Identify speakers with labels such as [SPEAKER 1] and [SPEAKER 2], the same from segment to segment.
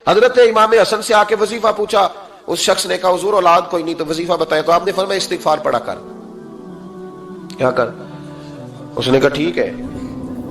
[SPEAKER 1] حضرت امام حسن سے آ کے وظیفہ پوچھا، اس شخص نے کہا حضور اولاد کوئی نہیں تو وظیفہ بتائے، تو آپ نے فرمایا استغفار پڑھا کر، کیا کر؟ اس نے کہا ٹھیک ہے۔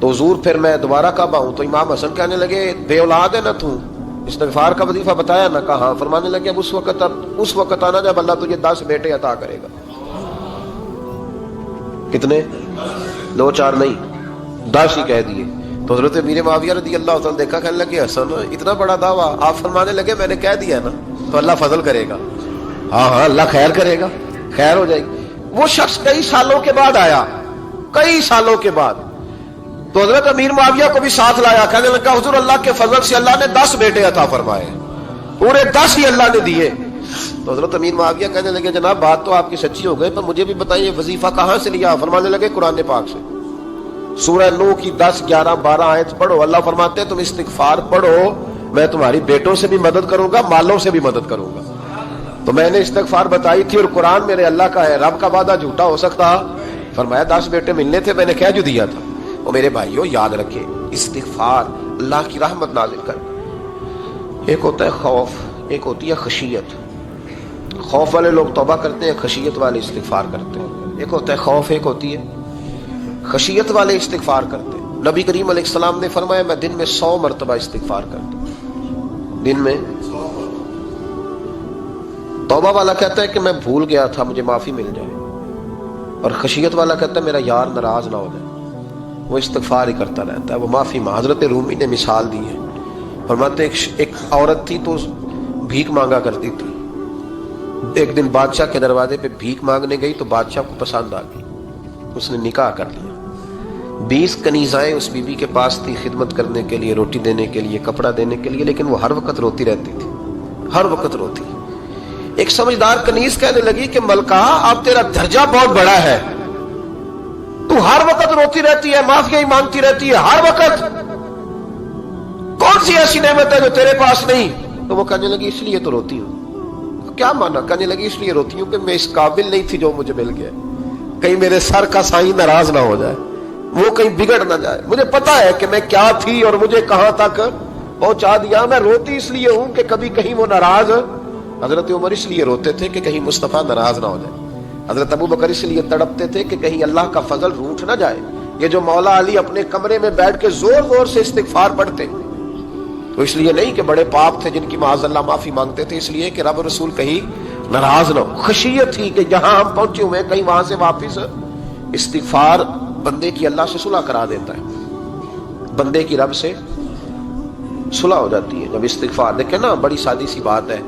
[SPEAKER 1] تو حضور پھر میں دوبارہ کب آؤں؟ تو امام حسن کہنے لگے بے اولاد ہے نا تو، استغفار کا وظیفہ بتایا نا؟ کہا ہاں۔ فرمانے لگے اب اس وقت آنا جب اللہ تجھے 10 بیٹے عطا کرے گا۔ کتنے؟ 2 4 نہیں، 10 ہی کہہ دیے۔ تو حضرت امیر معاویہ رضی اللہ تعالیٰ دیکھا، کہنے لگے حسن اتنا بڑا دعویٰ؟ آپ فرمانے لگے میں نے کہہ دیا نا تو اللہ فضل کرے گا۔ ہاں ہاں اللہ خیر کرے گا، خیر ہو جائے گی۔ وہ شخص کئی سالوں کے بعد آیا، کئی سالوں کے بعد، تو حضرت امیر معاویہ کو بھی ساتھ لایا، کہنے لگا حضور اللہ کے فضل سے اللہ نے 10 بیٹے عطا فرمائے، پورے 10 ہی اللہ نے دیے۔ تو حضرت امیر معاویہ کہنے لگے جناب بات تو آپ کی سچی ہو گئی، پر مجھے بھی بتائیے وظیفہ کہاں سے لیا؟ فرمانے لگے قرآن پاک سے، سورہ نوح کی 10 11 12 آیت پڑھو۔ اللہ فرماتے ہیں تم استغفار پڑھو، میں تمہاری بیٹوں سے بھی مدد کروں گا، مالوں سے بھی مدد کروں گا۔ تو میں نے استغفار بتائی تھی اور قرآن میرے اللہ کا ہے، رب کا وعدہ جھوٹا ہو سکتا؟ فرمایا 10 بیٹے ملنے تھے، میں نے کہہ جو دیا تھا۔ وہ میرے بھائیوں یاد رکھے، استغفار اللہ کی رحمت نازل کر۔ ایک ہوتا ہے خوف، ایک ہوتی ہے خشیت۔ خوف والے لوگ توبہ کرتے ہیں، خشیت والے استغفار کرتے ہیں۔ ایک ہوتا ہے خوف، ایک ہوتی ہے خشیت والے استغفار کرتے ہیں۔ نبی کریم علیہ السلام نے فرمایا میں دن میں 100 مرتبہ استغفار کرتا ہوں، دن میں۔ توبہ والا کہتا ہے کہ میں بھول گیا تھا، مجھے معافی مل جائے، اور خشیت والا کہتا ہے میرا یار ناراض نہ ہو جائے، وہ استغفار ہی کرتا رہتا ہے، وہ معافی حضرت رومی نے مثال دی ہے، فرماتے ایک عورت تھی تو بھیک مانگا کرتی تھی، ایک دن بادشاہ کے دروازے پہ بھیک مانگنے گئی تو بادشاہ کو پسند آ گئی، اس نے نکاح کر لیا۔ 20 کنیزائیں اس بی بی کے پاس تھی خدمت کرنے کے لیے، روٹی دینے کے لیے، کپڑا دینے کے لیے، لیکن وہ ہر وقت روتی رہتی تھی، ہر وقت روتی۔ ایک سمجھدار کنیز کہنے لگی کہ ملکہ اب تیرا درجہ بہت بڑا ہے، تو ہر وقت روتی رہتی ہے، معافیاں ہی مانگتی رہتی ہے ہر وقت، کون سی ایسی نعمت ہے جو تیرے پاس نہیں؟ تو وہ کہنے لگی اس لیے تو روتی ہوں۔ کیا مانا؟ کہنے لگی اس لیے روتی ہوں کہ میں اس قابل نہیں تھی جو مجھے مل گیا، کہیں میرے سر کا سائیں ناراض نہ ہو جائے، وہ کہیں بگڑ نہ جائے، مجھے پتا ہے کہ میں کیا تھی اور مجھے کہاں تک پہنچا دیا، میں روتی اس لیے ہوں کہ کبھی کہیں وہ ناراض۔ حضرت عمر اس لیے روتے تھے کہ کہیں مصطفیٰ ناراض نہ ہو جائے، حضرت ابو بکر اس لیے تڑپتے تھے کہ کہیں اللہ کا فضل روٹھ نہ جائے۔ یہ جو مولا علی اپنے کمرے میں بیٹھ کے زور زور سے استغفار پڑھتے تو اس لیے نہیں کہ بڑے پاپ تھے جن کی معاذ اللہ معافی مانگتے تھے، اس لیے کہ رب رسول کہیں ناراض نہ ہو۔ خشیت تھی کہ جہاں ہم پہنچے ہوئے کہیں وہاں سے واپس۔ استغفار بندے کی اللہ سے صلح کرا دیتا ہے، بندے کی رب سے صلح ہو جاتی ہے جب استغفار۔ دیکھیں نا بڑی سادی سی بات ہے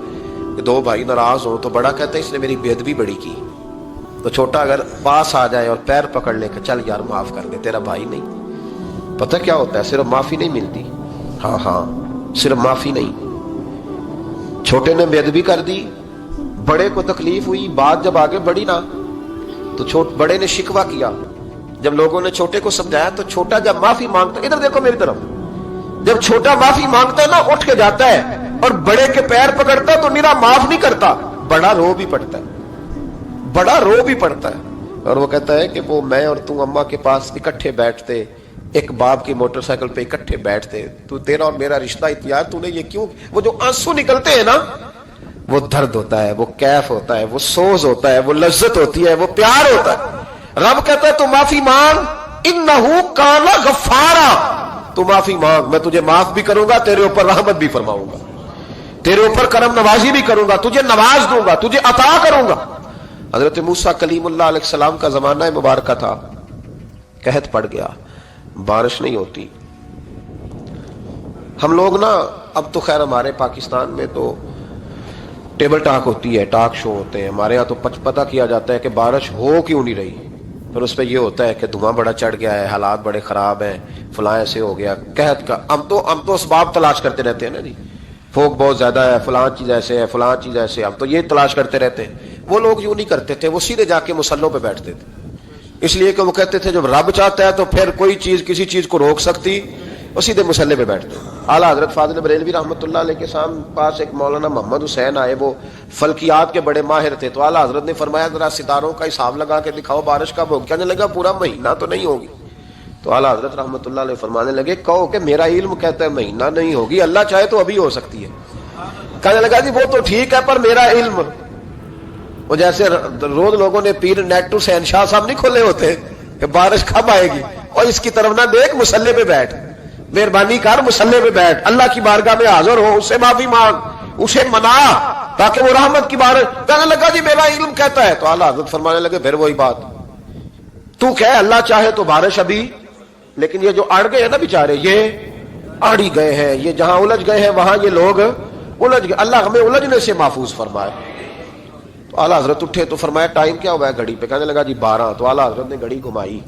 [SPEAKER 1] کہ 2 بھائی ناراض ہوں تو بڑا کہتا ہے اس نے میری بے ادبی بڑی کی، تو چھوٹا اگر پاس آ جائے اور پیر پکڑ لے کہ چل یار معاف کر دے، تیرا بھائی نہیں۔ پتہ کیا ہوتا ہے؟ صرف معافی نہیں ملتی، ہاں صرف معافی نہیں، چھوٹے نے بے ادبی کر دی، بڑے کو تکلیف ہوئی، بات جب آگے بڑھی نا تو بڑے نے شکوہ کیا، جب لوگوں نے چھوٹے کو سمجھایا تو چھوٹا جب معافی مانگتا ہے، ادھر دیکھو میری طرف، جب چھوٹا معافی مانگتا ہے نا اٹھ کے جاتا ہے اور بڑے کے پیر پکڑتا ہے تو میرا معاف نہیں کرتا، بڑا رو بھی پڑتا ہے، بڑا رو بھی پڑتا ہے، اور وہ کہتا ہے کہ وہ میں اور تم اماں کے پاس اکٹھے بیٹھتے، ایک باپ کی موٹر سائیکل پہ اکٹھے بیٹھتے، تو تیرا اور میرا رشتہ یار تو نے یہ کیوں؟ وہ جو آنسو نکلتے ہیں نا وہ درد ہوتا ہے، وہ کیف ہوتا ہے، وہ سوز ہوتا ہے، وہ لذت ہوتی ہے، وہ پیار ہوتا ہے۔ رب کہتا ہے تو معافی مانگ، انہو کان غفارا، تو معافی مانگ، میں تجھے معاف بھی کروں گا، تیرے اوپر رحمت بھی فرماؤں گا، تیرے اوپر کرم نوازی بھی کروں گا، تجھے نواز دوں گا، تجھے عطا کروں گا۔ حضرت موسیٰ کلیم اللہ علیہ السلام کا زمانہ مبارکہ تھا، قحط پڑ گیا، بارش نہیں ہوتی۔ ہم لوگ نا اب تو خیر ہمارے پاکستان میں تو ٹیبل ٹاک ہوتی ہے، ٹاک شو ہوتے ہیں، ہمارے ہاں تو پتہ کیا جاتا ہے کہ بارش ہو کیوں نہیں رہی، پھر اس پہ یہ ہوتا ہے کہ دھواں بڑا چڑھ گیا ہے، حالات بڑے خراب ہیں، فلاں ایسے ہو گیا قحط کا۔ ہم تو اسباب تلاش کرتے رہتے ہیں نا جی، فوق بہت زیادہ ہے، فلاں چیز ایسے ہے، فلاں چیز ایسے ہے، ہم تو یہ تلاش کرتے رہتے ہیں۔ وہ لوگ یوں نہیں کرتے تھے، وہ سیدھے جا کے مصلوں پہ بیٹھتے تھے، اس لیے کہ وہ کہتے تھے جب رب چاہتا ہے تو پھر کوئی چیز کسی چیز کو روک سکتی، وہ سیدھے مصلے پہ بیٹھتے۔ اعلیٰ حضرت فاضل بریلوی رحمۃ اللہ علیہ کے پاس ایک مولانا محمد حسین آئے، وہ فلکیات کے بڑے ماہر تھے، تو اعلیٰ حضرت نے فرمایا ذرا ستاروں کا حساب لگا کے دکھاؤ بارش کب ہوگی؟ کہنے لگا پورا مہینہ تو نہیں ہوگی۔ تو اعلیٰ حضرت رحمۃ اللہ علیہ فرمانے لگے کہو کہ میرا علم کہتا ہے مہینہ نہیں ہوگی، اللہ چاہے تو ابھی ہو سکتی ہے۔ کہنے لگا جی وہ تو ٹھیک ہے پر میرا علم، وہ جیسے روز لوگوں نے پیر نیٹو شہنشاہ صاحب نہیں کھولے ہوتے کہ بارش کب آئے گی، اور اس کی طرف نہ دیکھ، مسلح پہ بیٹھ، مہربانی کر مسلح پہ بیٹھ، اللہ کی بارگاہ میں حاضر ہو، اس سے معافی مانگ، اسے منا تاکہ وہ رحمت کی بارش۔ کہنے لگا جی میرا علم کہتا ہے۔ تو اعلیٰ حضرت فرمانے لگے پھر وہی بات، تو کہہ اللہ چاہے تو بارش ابھی، لیکن یہ جو اڑ گئے ہیں نا بیچارے، یہ اڑ ہی گئے ہیں، یہ جہاں الجھ گئے ہیں وہاں یہ لوگ الجھ گئے، اللہ ہمیں الجھنے سے محفوظ فرمائے۔ تو اعلیٰ حضرت اٹھے تو فرمایا ٹائم کیا ہوا ہے گھڑی پہ؟ کہنے لگا جی 12۔ تو اعلیٰ حضرت نے گھڑی گھمائی،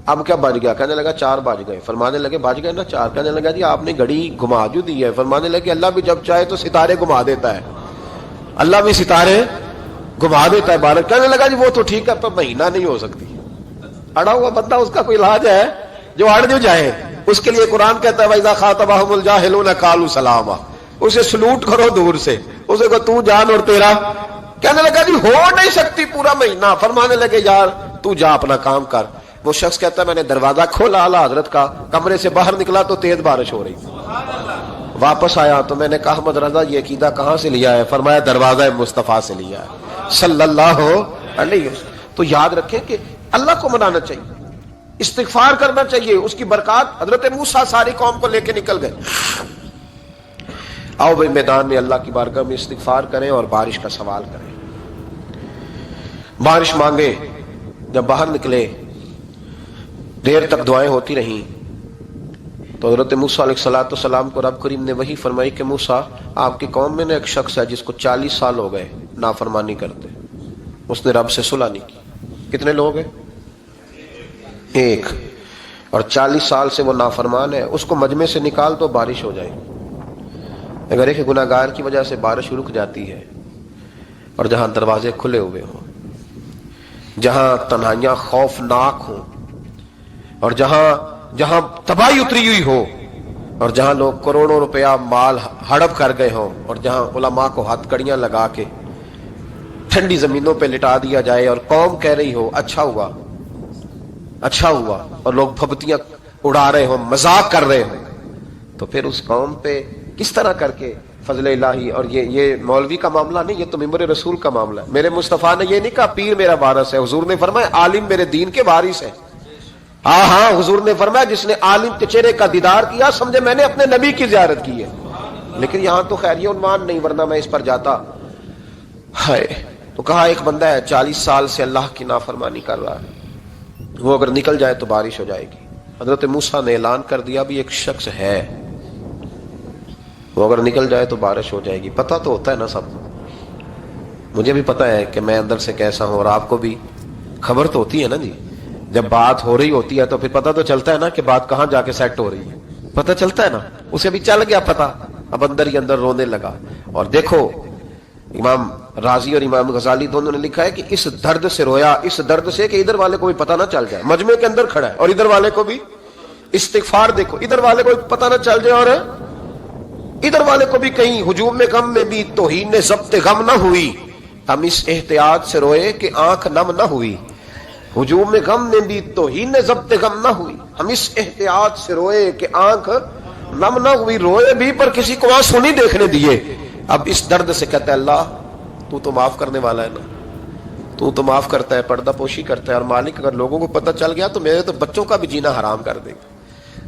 [SPEAKER 1] اب کیا بج گیا؟ کہنے لگا 4 بج گئے۔ فرمانے لگے بج گئے نا 4؟ کہنے لگا جی آپ نے گھڑی گھما جو دی ہے۔ فرمانے لگے اللہ بھی جب چاہے تو ستارے گھما دیتا ہے، اللہ بھی ستارے گھما دیتا ہے بارش۔ کہنے لگا جی وہ تو ٹھیک ہے پر مہینہ نہیں ہو سکتی۔ اڑا ہوا بندہ، اس کا کوئی علاج ہے جو اڑ جو جائے، اس کے لیے قرآن کہتا ہے وَإِذَا خَاطَبَهُمُ الْجَاهِلُونَ قَالُوا سَلَامًا، اسے سلوٹ کرو دور سے، اسے کو تو جان اور تیرا۔ کہنے لگا جی ہو نہیں سکتی پورا مہینہ۔ فرمانے لگے یار تو جا اپنا کام کر۔ وہ شخص کہتا ہے میں نے دروازہ کھولا اعلیٰ حضرت کا، کمرے سے باہر نکلا تو تیز بارش ہو رہی، واپس آیا تو میں نے کہا احمد رضا یہ عقیدہ کہاں سے لیا ہے؟ فرمایا دروازہ مصطفیٰ سے لیا ہے صلی اللہ علیہ وسلم۔ تو یاد رکھیں کہ اللہ کو منانا چاہیے، استغفار کرنا چاہیے، اس کی برکات۔ حضرت موسیٰ ساری قوم کو لے کے نکل گئے۔ آؤ بھائی میدان میں اللہ کی بارگاہ میں استغفار کریں اور بارش کا سوال کریں، بارش مانگے۔ جب باہر نکلے دیر تک دعائیں ہوتی رہیں تو حضرت موسیٰ علیہ السلام کو رب کریم نے وحی فرمائی کہ موسیٰ آپ کی قوم میں نے ایک شخص ہے جس کو 40 سال ہو گئے نافرمانی کرتے، اس نے رب سے صلح نہیں کی۔ کتنے لوگ ہیں؟ ایک، اور 40 سال سے وہ نافرمان ہے، اس کو مجمع سے نکال تو بارش ہو جائے گی۔ اگر ایک گناہ گار کی وجہ سے بارش رک جاتی ہے، اور جہاں دروازے کھلے ہوئے ہوں، جہاں تنہائیاں خوفناک ہوں، اور جہاں تباہی اتری ہوئی ہو، اور جہاں لوگ کروڑوں روپیہ مال ہڑپ کر گئے ہوں، اور جہاں علماء کو ہاتھ کڑیاں لگا کے ٹھنڈی زمینوں پہ لٹا دیا جائے اور قوم کہہ رہی ہو اچھا ہوا اچھا ہوا، اور لوگ پھبتیاں اڑا رہے ہوں، مذاق کر رہے ہوں، تو پھر اس قوم پہ کس طرح کر کے فضل الہی۔ اور یہ مولوی کا معاملہ نہیں، یہ تو ممبر رسول کا معاملہ ہے۔ میرے مصطفیٰ نے یہ نہیں کہا پیر میرا وارث ہے، حضور نے فرمایا عالم میرے دین کے وارث ہے۔ ہاں حضور نے فرمایا جس نے عالم کے چہرے کا دیدار کیا سمجھے میں نے اپنے نبی کی زیارت کی ہے۔ لیکن یہاں تو خیر یہ عنوان نہیں، ورنہ میں اس پر جاتا ہے۔ تو کہا ایک بندہ ہے 40 سال سے اللہ کی نافرمانی کر رہا ہے، وہ اگر نکل جائے تو بارش ہو جائے گی۔ حضرت موسیٰ نے اعلان کر دیا بھی ایک شخص ہے، وہ اگر نکل جائے تو بارش ہو جائے گی۔ پتہ تو ہوتا ہے نا سب، مجھے بھی پتہ ہے کہ میں اندر سے کیسا ہوں، اور آپ کو بھی خبر تو ہوتی ہے نا جی۔ جب بات ہو رہی ہوتی ہے تو پھر پتہ تو چلتا ہے نا کہ بات کہاں جا کے سیٹ ہو رہی ہے، پتہ چلتا ہے نا۔ اسے بھی چل گیا پتہ، اب اندر ہی اندر رونے لگا۔ اور دیکھو امام رازی اور امام غزالی دونوں نے لکھا ہے کہ اس درد سے رویا، اس درد سے کہ ادھر والے کو بھی پتہ نہ چل جائے، مجمع کے اندر کھڑا ہے اور ادھر والے کو بھی استغفار، دیکھو ادھر والے کو پتہ نہ چل جائے اور ادھر والے کو بھی کہیں ہجوم میں غم میں بھی توہین ضبط غم نہ ہوئی، ہم اس احتیاط سے روئے کہ آنکھ نم نہ ہوئی۔ ہجوم میں غم میں بھی توہین ضبط غم نہ ہوئی، ہم اس احتیاط سے روئے کہ آنکھ نم نہ ہوئی، روئے بھی پر کسی کو آنسو نہیں دیکھنے دیے۔ اب اس درد سے کہتا ہے اللہ تو تو معاف کرنے والا ہے نا، تو تو معاف کرتا ہے، پردہ پوشی کرتا ہے، اور مالک اگر لوگوں کو پتہ چل گیا تو میرے تو بچوں کا بھی جینا حرام کر دے گا،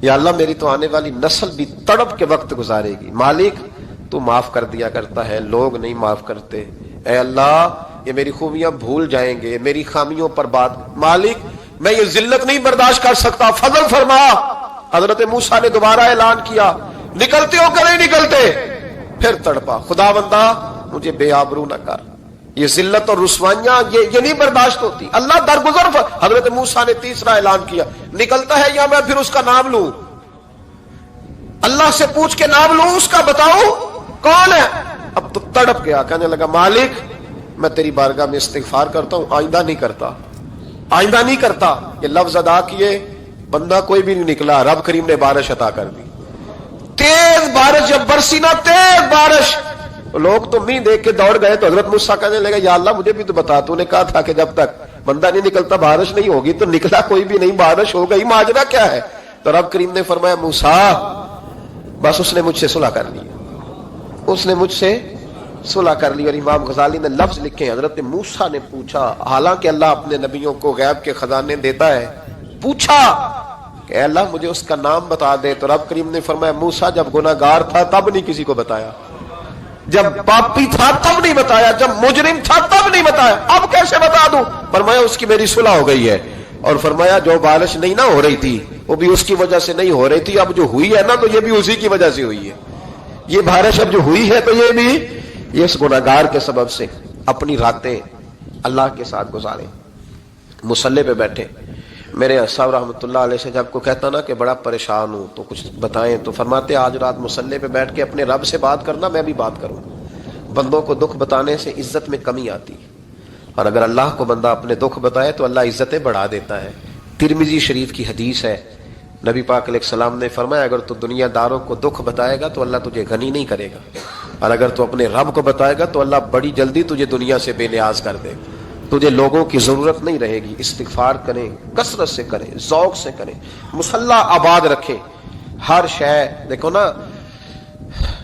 [SPEAKER 1] یا اللہ میری تو آنے والی نسل بھی تڑپ کے وقت گزارے گی۔ مالک تو معاف کر دیا کرتا ہے، لوگ نہیں معاف کرتے، اے اللہ یہ میری خوبیاں بھول جائیں گے، میری خامیوں پر بات، مالک میں یہ ذلت نہیں برداشت کر سکتا، فضل فرما۔ حضرت موسیٰ نے دوبارہ اعلان کیا نکلتے ہو کہ نہیں نکلتے؟ پھر تڑپا خدا بندہ مجھے بے آبرو نہ کر، یہ ذلت اور رسوائیاں یہ نہیں برداشت ہوتی، اللہ درگزر۔ حضرت موسیٰ نے تیسرا اعلان کیا نکلتا ہے یا میں پھر اس کا نام لوں، اللہ سے پوچھ کے نام لوں اس کا، بتاؤ کون ہے؟ اب تو تڑپ گیا، کہنے لگا مالک میں تیری بارگاہ میں استغفار کرتا ہوں، آئندہ نہیں کرتا، آئندہ نہیں کرتا۔ یہ لفظ ادا کیے، بندہ کوئی بھی نہیں نکلا، رب کریم نے بارش عطا کر دی، تیز بارش جب برسی نا، تیز بارش، لوگ تو می دیکھ کے دوڑ گئے تو حضرت موسیٰ کہنے لگا یا اللہ مجھے بھی تو بتا، تو نے کہا تھا کہ جب تک بندہ نہیں نکلتا بارش نہیں ہوگی، تو نکلا کوئی بھی نہیں، بارش ہو گئی، ماجرا کیا ہے؟ تو رب کریم نے فرمایا موسیٰ بس اس نے مجھ سے صلح کر لی، اس نے مجھ سے صلح کر لی۔ اور امام غزالی نے لفظ لکھے، حضرت موسیٰ نے پوچھا، حالانکہ اللہ اپنے نبیوں کو غیب کے خزانے دیتا ہے، پوچھا کہ اے اللہ مجھے اس کا نام بتا دے، تو رب کریم نے فرمایا موسیٰ جب گناہگار تھا تب نہیں کسی کو بتایا، جب پاپی تھا تب نہیں بتایا، جب مجرم تھا تب نہیں بتایا، اب کیسے بتا دوں؟ فرمایا اس کی میری صلح ہو گئی ہے، اور فرمایا جو بارش نہیں نہ ہو رہی تھی وہ بھی اس کی وجہ سے نہیں ہو رہی تھی، اب جو ہوئی ہے نا تو یہ بھی اسی کی وجہ سے ہوئی ہے، یہ بارش اب جو ہوئی ہے تو یہ بھی یہ اس گناہگار کے سبب سے۔ اپنی راتیں اللہ کے ساتھ گزارے، مصلی پہ بیٹھے۔ میرے صاحب رحمۃ اللہ علیہ سے جب کو کہتا نا کہ بڑا پریشان ہوں تو کچھ بتائیں، تو فرماتے آج رات مصلی پہ بیٹھ کے اپنے رب سے بات کرنا، میں بھی بات کروں۔ بندوں کو دکھ بتانے سے عزت میں کمی آتی ہے، اور اگر اللہ کو بندہ اپنے دکھ بتائے تو اللہ عزتیں بڑھا دیتا ہے۔ ترمذی شریف کی حدیث ہے، نبی پاک علیہ السلام نے فرمایا اگر تو دنیا داروں کو دکھ بتائے گا تو اللہ تجھے غنی نہیں کرے گا، اور اگر تو اپنے رب کو بتائے گا تو اللہ بڑی جلدی تجھے دنیا سے بے نیاز کر دے گا، تجھے لوگوں کی ضرورت نہیں رہے گی۔ استغفار کریں، کثرت سے کریں، ذوق سے کریں، مصلی آباد رکھیں، ہر شے دیکھو نا،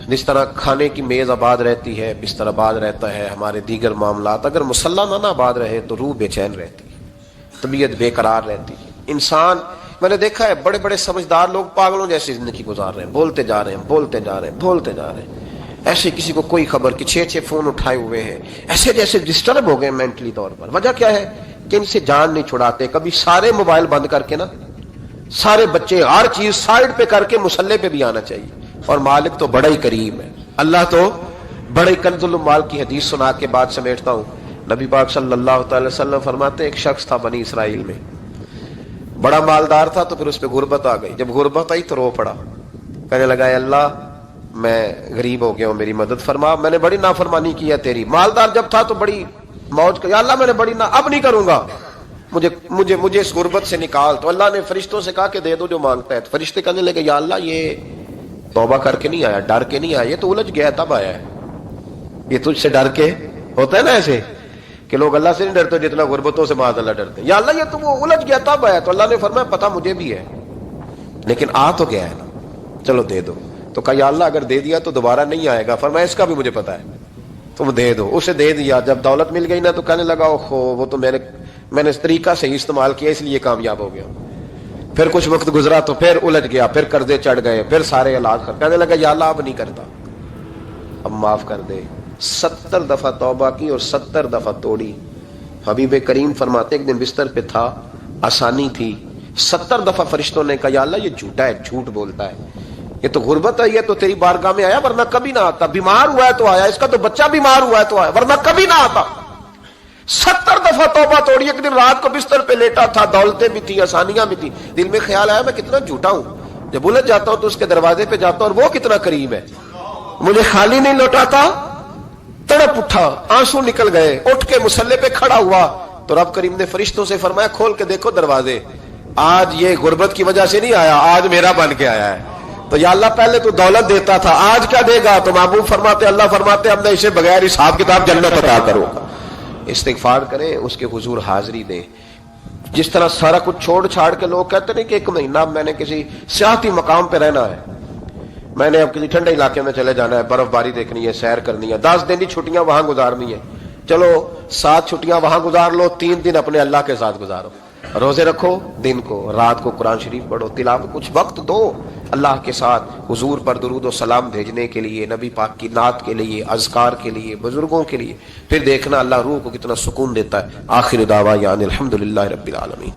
[SPEAKER 1] جس طرح کھانے کی میز آباد رہتی ہے، بستر آباد رہتا ہے، ہمارے دیگر معاملات، اگر مصلی نہ آباد رہے تو روح بے چین رہتی ہے، طبیعت بے قرار رہتی ہے۔ انسان میں نے دیکھا ہے بڑے بڑے سمجھدار لوگ پاگلوں جیسی زندگی گزار رہے ہیں، بولتے جا رہے ہیں، بولتے جا رہے ہیں، بولتے جا رہے ہیں، ایسے کسی کو کوئی خبر کہ 6 فون اٹھائے ہوئے ہیں، ایسے جیسے ڈسٹرب ہو گئے مینٹلی طور پر۔ وجہ کیا ہے کہ ان سے جان نہیں چھڑاتے۔ کبھی سارے موبائل بند کر کے نا، سارے بچے ہر چیز سائڈ پہ کر کے مصلی پہ بھی آنا چاہیے، اور مالک تو بڑا ہی کریم ہے، اللہ تو بڑے کنز المال کی حدیث سنا کے بعد سمیٹتا ہوں۔ نبی پاک صلی اللہ تعالی وسلم فرماتے ایک شخص تھا بنی اسرائیل میں، بڑا مالدار تھا، تو پھر اس پہ غربت آ گئی۔ جب غربت آئی تو رو پڑا، کہنے لگا اے اللہ میں غریب ہو گیا ہوں، میری مدد فرما، میں نے بڑی نافرمانی کی ہے تیری۔ مالدار جب تھا تو بڑی موج کر، یا اللہ میں نے بڑی اب نہیں کروں گا، مجھے اس غربت سے نکال۔ تو اللہ نے فرشتوں سے کہا کہ دے دو جو مانگتا ہے۔ تو فرشتے کہنے لگے یا اللہ یہ توبہ کر کے نہیں آیا، ڈر کے نہیں آیا، یہ تو الجھ گیا تب آیا ہے، یہ تجھ سے ڈر کے ہوتا ہے نا ایسے کہ لوگ اللہ سے نہیں ڈرتے جتنا غربتوں سے معاذ اللہ ڈرتے۔ یا اللہ یہ تو وہ الجھ گیا تب آیا۔ تو اللہ نے فرمایا پتہ مجھے بھی ہے، لیکن آ تو گیا ہے نا، چلو دے دو۔ تو کہا یا اللہ اگر دے دیا تو دوبارہ نہیں آئے گا۔ فرمایا اس کا بھی مجھے پتا ہے، تم دے دو۔ اسے دے دیا۔ جب دولت مل گئی نا تو کہنے لگا اوہو وہ تو میں نے اس طریقہ سے استعمال کیا اس لیے کامیاب ہو گیا۔ پھر کچھ وقت گزرا تو پھر الجھ گیا، پھر قرضے چڑھ گئے، پھر سارے علاج کر، کہنے لگا یا اللہ اب نہیں کرتا، اب معاف کر دے۔ 70 دفعہ توبہ کی اور 70 دفعہ توڑی۔ حبیب کریم فرماتے ایک دن بستر پہ تھا، آسانی تھی، 70 دفعہ فرشتوں نے کہا یا اللہ یہ جھوٹا ہے، جھوٹ بولتا ہے، یہ تو غربت ہے، یہ تو تیری بارگاہ میں آیا ورنہ کبھی نہ آتا، بیمار ہوا ہے تو آیا، اس کا تو بچہ بیمار ہوا ہے تو آیا ورنہ کبھی نہ آتا۔ 70 دفعہ توبہ توڑی۔ ایک دن رات کو بستر پہ لیٹا تھا، دولتیں بھی تھی، آسانیاں بھی تھی، دل میں خیال آیا میں کتنا جھوٹا ہوں، جب الجھ جاتا ہوں تو اس کے دروازے پہ جاتا ہوں اور وہ کتنا قریب ہے، مجھے خالی نہیں لوٹاتا۔ تڑپ اٹھا، آنسو نکل گئے، اٹھ کے مصلی پہ کھڑا ہوا تو رب کریم نے فرشتوں سے فرمایا کھول کے دیکھو دروازے، آج یہ غربت کی وجہ سے نہیں آیا، آج میرا بن کے آیا ہے۔ تو یا اللہ پہلے تو دولت دیتا تھا، آج کیا دے گا؟ تو محبوب فرماتے اللہ فرماتے اب میں اسے بغیر حساب کتاب جنت عطا کروں گا۔ استغفار کریں، اس کے حضور حاضری دیں۔ جس طرح سارا کچھ چھوڑ چھاڑ کے لوگ کہتے ہیں کہ 1 مہینہ میں نے کسی سیاحتی مقام پہ رہنا ہے، میں نے اب کسی ٹھنڈے علاقے میں چلے جانا ہے، برف باری دیکھنی ہے، سیر کرنی ہے، 10 دن کی چھٹیاں وہاں گزارنی ہے، چلو 7 چھٹیاں وہاں گزار لو، 3 دن اپنے اللہ کے ساتھ گزارو، روزے رکھو، دن کو رات کو قرآن شریف پڑھو، تلاوت، کچھ وقت دو اللہ کے ساتھ حضور پر درود و سلام بھیجنے کے لیے، نبی پاک کی نعت کے لیے، اذکار کے لیے، بزرگوں کے لیے، پھر دیکھنا اللہ روح کو کتنا سکون دیتا ہے۔ آخر دعوانا الحمدللہ رب العالمین۔